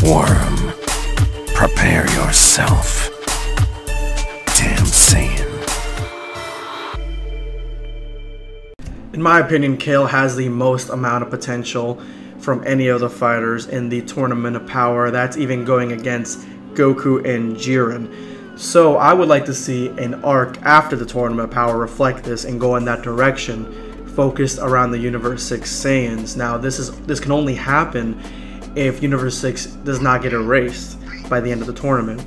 Worm, prepare yourself. Damn Saiyan. In my opinion, Kale has the most amount of potential from any of the fighters in the Tournament of Power. That's even going against Goku and Jiren. So I would like to see an arc after the Tournament of Power reflect this and go in that direction, focused around the Universe 6 Saiyans. Now this can only happen if Universe 6 does not get erased by the end of the tournament.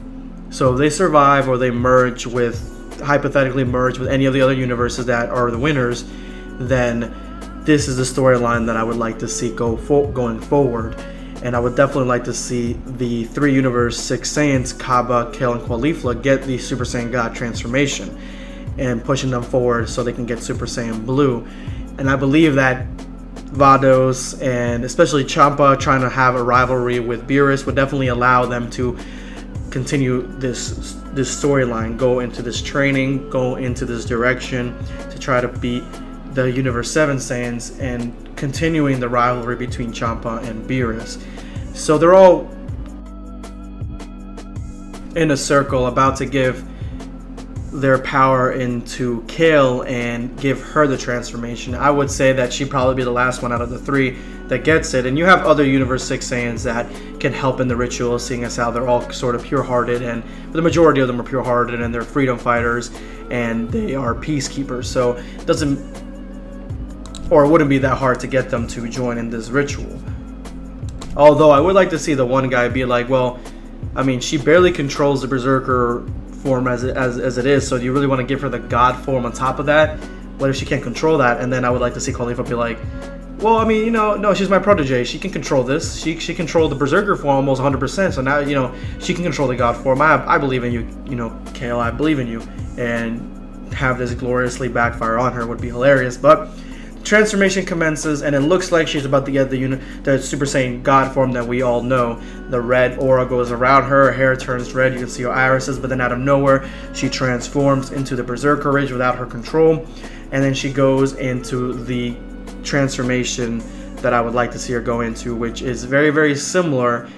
So if they survive or they merge with, hypothetically merge with any of the other universes that are the winners, then this is the storyline that I would like to see going forward. And I would definitely like to see the 3 Universe 6 Saiyans, Cabba, Kale, and Caulifla, get the Super Saiyan God transformation and pushing them forward so they can get Super Saiyan Blue. And I believe that Vados and especially Champa trying to have a rivalry with Beerus would definitely allow them to continue this storyline, go into this training, go into this direction to try to beat the Universe 7 Saiyans and continuing the rivalry between Champa and Beerus. So they're all in a circle about to give their power into Kale and give her the transformation. I would say that she'd probably be the last one out of the 3 that gets it. And you have other Universe 6 Saiyans that can help in the ritual, seeing as how they're all sort of pure-hearted, and the majority of them are pure-hearted and they're freedom fighters and they are peacekeepers. So it doesn't, or it wouldn't be that hard to get them to join in this ritual. Although I would like to see the one guy be like, well, I mean, she barely controls the berserker form as it is, so do you really want to give her the god form on top of that? What if she can't control that? And then I would like to see Caulifla be like, well, I mean, you know, no, she's my protege, she can control this, she controlled the berserker form almost 100%, so now, you know, she can control the god form. I believe in you, you know, Kale, I believe in you. And have this gloriously backfire on her would be hilarious. But transformation commences, and it looks like she's about to get the Super Saiyan God form that we all know. The red aura goes around her hair turns red, you can see her irises, but then out of nowhere, she transforms into the Berserker Rage without her control, and then she goes into the transformation that I would like to see her go into, which is very, very similar,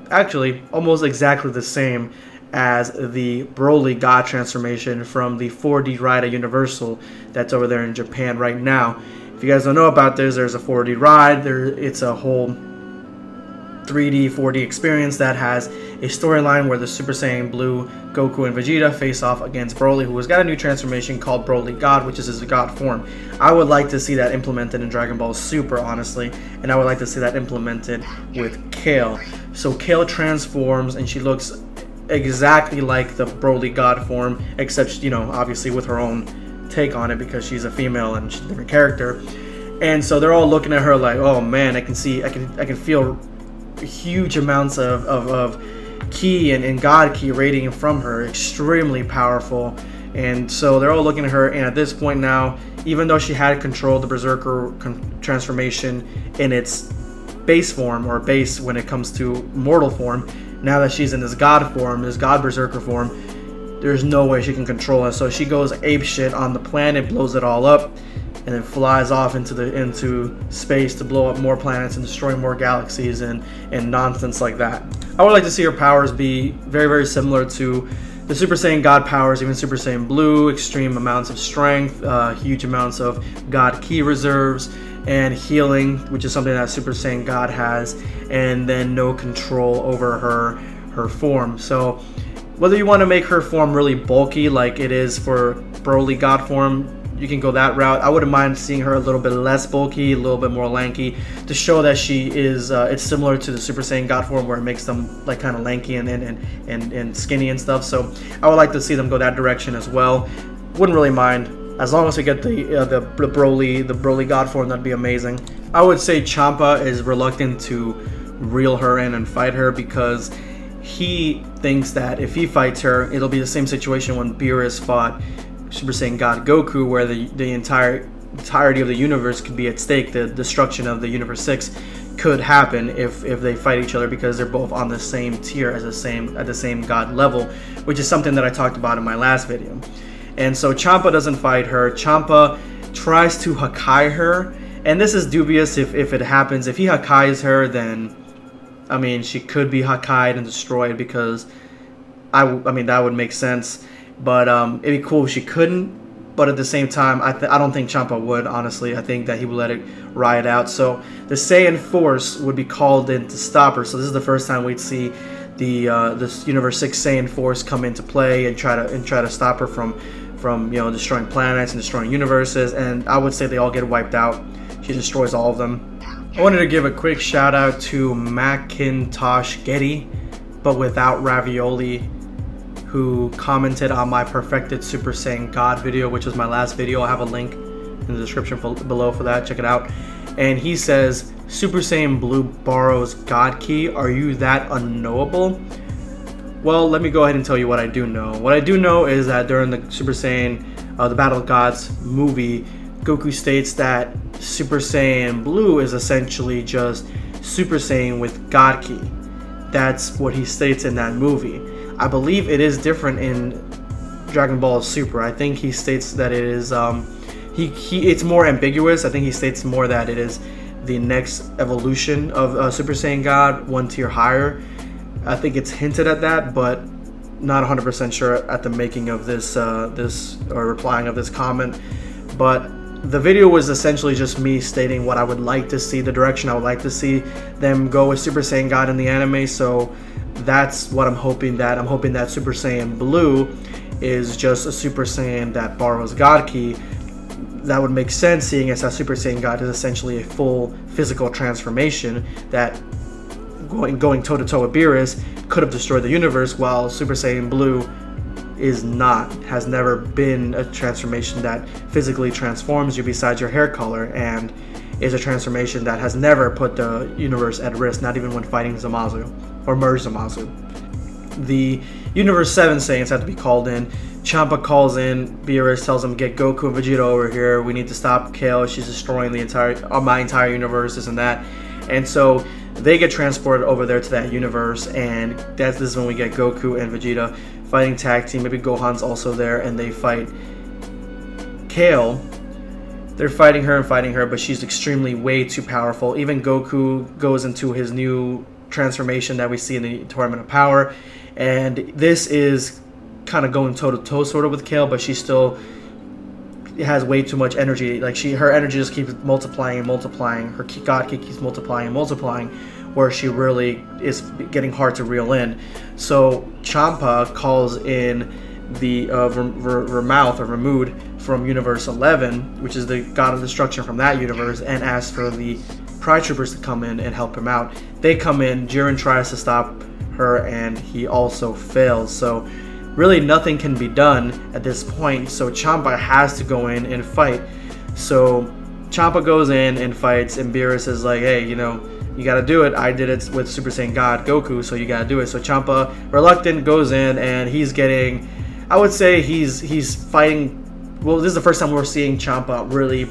actually, almost exactly the same as the Broly God transformation from the 4D ride at Universal that's over there in Japan right now. If you guys don't know about this, there's a 4D ride. It's a whole 3D, 4D experience that has a storyline where the Super Saiyan Blue, Goku, and Vegeta face off against Broly, who has got a new transformation called Broly God, which is his God form. I would like to see that implemented in Dragon Ball Super, honestly, and I would like to see that implemented with Kale. So Kale transforms, and she looks exactly like the Broly God form, except, you know, obviously with her own take on it because she's a female and she's a different character. And so they're all looking at her like, oh man, I can feel huge amounts of ki and God ki radiating from her, extremely powerful. And so they're all looking at her, and at this point now, even though she had controlled the Berserker transformation in its base form, or base when it comes to mortal form, now that she's in this God form, this God Berserker form, there's no way she can control it. So she goes apeshit on the planet, blows it all up, and then flies off into space to blow up more planets and destroy more galaxies and nonsense like that. I would like to see her powers be very, very similar to the Super Saiyan God powers, even Super Saiyan Blue, extreme amounts of strength, huge amounts of God Ki reserves, and healing, which is something that Super Saiyan God has, and then no control over her form. So whether you want to make her form really bulky like it is for Broly God form, you can go that route. I wouldn't mind seeing her a little bit less bulky, a little bit more lanky, to show that she is, it's similar to the Super Saiyan God form where it makes them like kind of lanky and skinny and stuff. So I would like to see them go that direction as well. Wouldn't really mind. As long as we get the Broly God form, that'd be amazing. I would say Champa is reluctant to reel her in and fight her because he thinks that if he fights her, it'll be the same situation when Beerus fought Super Saiyan God Goku, where the entirety of the universe could be at stake. The destruction of the Universe 6 could happen if they fight each other because they're both on the same tier at the same God level, which is something that I talked about in my last video. And so Champa doesn't fight her. Champa tries to Hakai her, and this is dubious if it happens. If he Hakais her, then I mean, she could be Hakkai'd and destroyed because I mean, that would make sense. But it'd be cool if she couldn't. But at the same time, I don't think Champa would, honestly. I think that he would let it ride out. So the Saiyan Force would be called in to stop her. So this is the first time we'd see this Universe 6 Saiyan Force come into play and try to stop her from destroying planets and destroying universes. And I would say they all get wiped out. She destroys all of them. I wanted to give a quick shout out to Macintosh Getty, but without ravioli, who commented on my Perfected Super Saiyan God video, which was my last video. I'll have a link in the description below for that. Check it out. And he says, Super Saiyan Blue borrows God Ki. Are you that unknowable? Well, let me go ahead and tell you what I do know. What I do know is that during the Super Saiyan, the Battle of Gods movie, Goku states that Super Saiyan Blue is essentially just Super Saiyan with God Ki. That's what he states in that movie. I believe it is different in Dragon Ball Super. I think he states that it is it's more ambiguous. I think he states more that it is the next evolution of Super Saiyan God, one tier higher. I think it's hinted at that, but not 100% sure at the making of this or replying of this comment. But the video was essentially just me stating what I would like to see, the direction I would like to see them go with Super Saiyan God in the anime. So that's what I'm hoping that. I'm hoping that Super Saiyan Blue is just a Super Saiyan that borrows God Ki. That would make sense, seeing as that Super Saiyan God is essentially a full physical transformation that going toe to toe with Beerus could have destroyed the universe, while Super Saiyan Blue is not, has never been a transformation that physically transforms you besides your hair color, and is a transformation that has never put the universe at risk, not even when fighting Zamasu or Merge Zamasu. The Universe 7 Saiyans have to be called in. Champa calls in Beerus, tells him, get Goku and Vegeta over here. We need to stop Kale. She's destroying my entire universe, this and that. And so they get transported over there to that universe, and this is when we get Goku and Vegeta fighting tag team. Maybe Gohan's also there, and they fight Kale. They're fighting her, but she's extremely way too powerful. Even Goku goes into his new transformation that we see in the Tournament of Power, and this is kind of going toe to toe sort of with Kale, but she still has way too much energy. Like her energy just keeps multiplying and multiplying. Her God Ki keeps multiplying and multiplying, where she really is getting hard to reel in. So Champa calls in the Vermood from Universe 11, which is the God of Destruction from that universe, and asks for the Pride Troopers to come in and help him out. They come in, Jiren tries to stop her, and he also fails. So really nothing can be done at this point, so Champa has to go in and fight. So Champa goes in and fights, and Beerus is like, hey, you gotta do it. I did it with Super Saiyan God Goku, so you gotta do it. So Champa, reluctant, goes in, and he's getting, I would say he's fighting. Well, this is the first time we're seeing Champa really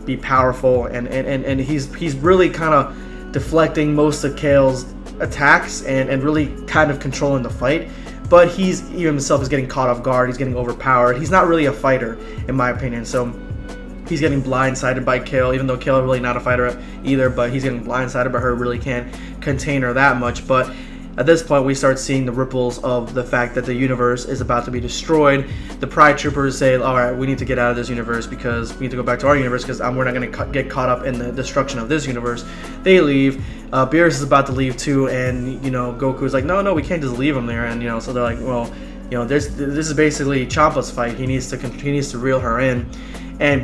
be powerful, and he's really kind of deflecting most of Kale's attacks and really kind of controlling the fight. But he himself is getting caught off guard. He's getting overpowered. He's not really a fighter, in my opinion. So he's getting blindsided by Kale, even though Kale is really not a fighter either. But he's getting blindsided by her. Really can't contain her that much. But at this point, we start seeing the ripples of the fact that the universe is about to be destroyed. The Pride Troopers say, all right, we need to get out of this universe because we need to go back to our universe because we're not going to get caught up in the destruction of this universe. They leave. Beerus is about to leave too, and Goku's like, no, we can't just leave him there. And so they're like, well, this is basically Champa's fight. He needs to reel her in. And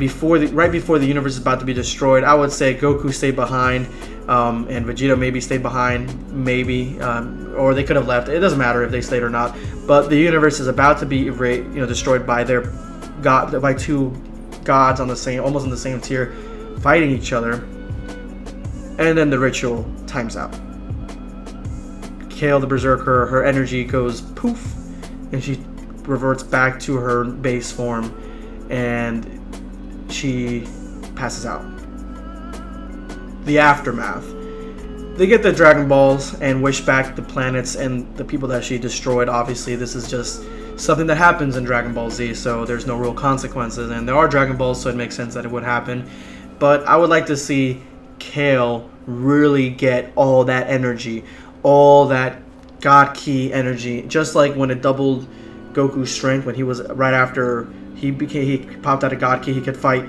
right before the universe is about to be destroyed, I would say Goku stayed behind, and Vegeta maybe stayed behind, or they could have left. It doesn't matter if they stayed or not. But the universe is about to be destroyed by by two gods almost in the same tier, fighting each other. And then the ritual times out. Kale the Berserker, her energy goes poof, and she reverts back to her base form, and she passes out. The aftermath. They get the Dragon Balls and wish back the planets and the people that she destroyed. Obviously, this is just something that happens in Dragon Ball Z, so there's no real consequences. And there are Dragon Balls, so it makes sense that it would happen. But I would like to see Kale really get all that energy, all that God Ki energy, just like when it doubled Goku's strength when he was right after he popped out of God Ki, he could fight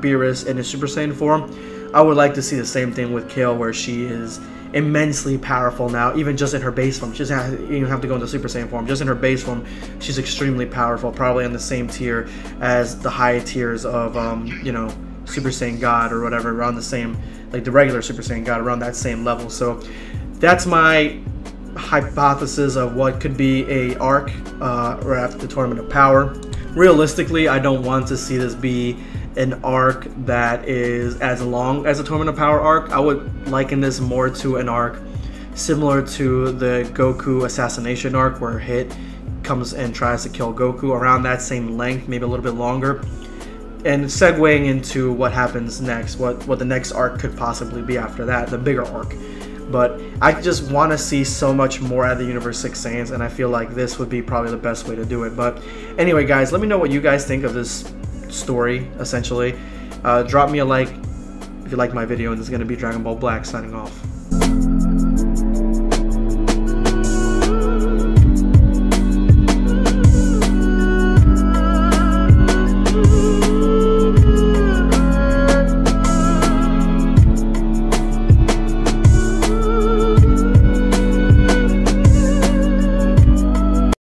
Beerus in his Super Saiyan form. I would like to see the same thing with Kale, where she is immensely powerful now, even just in her base form. She doesn't even have to go into Super Saiyan form. Just in her base form, she's extremely powerful, probably on the same tier as the high tiers of, you know, Super Saiyan God or whatever, around the same, like the regular Super Saiyan God, around that same level. So that's my hypothesis of what could be a arc right after the Tournament of Power. Realistically, I don't want to see this be an arc that is as long as a Tournament of Power arc. I would liken this more to an arc similar to the Goku assassination arc, where Hit comes and tries to kill Goku, around that same length, maybe a little bit longer, and segueing into what happens next, what the next arc could possibly be after that, the bigger arc. But I just want to see so much more out of the Universe 6 Saiyans, and I feel like this would be probably the best way to do it. But anyway, guys, let me know what you guys think of this story, essentially. Drop me a like if you like my video, and this is going to be Dragon Ball Black signing off.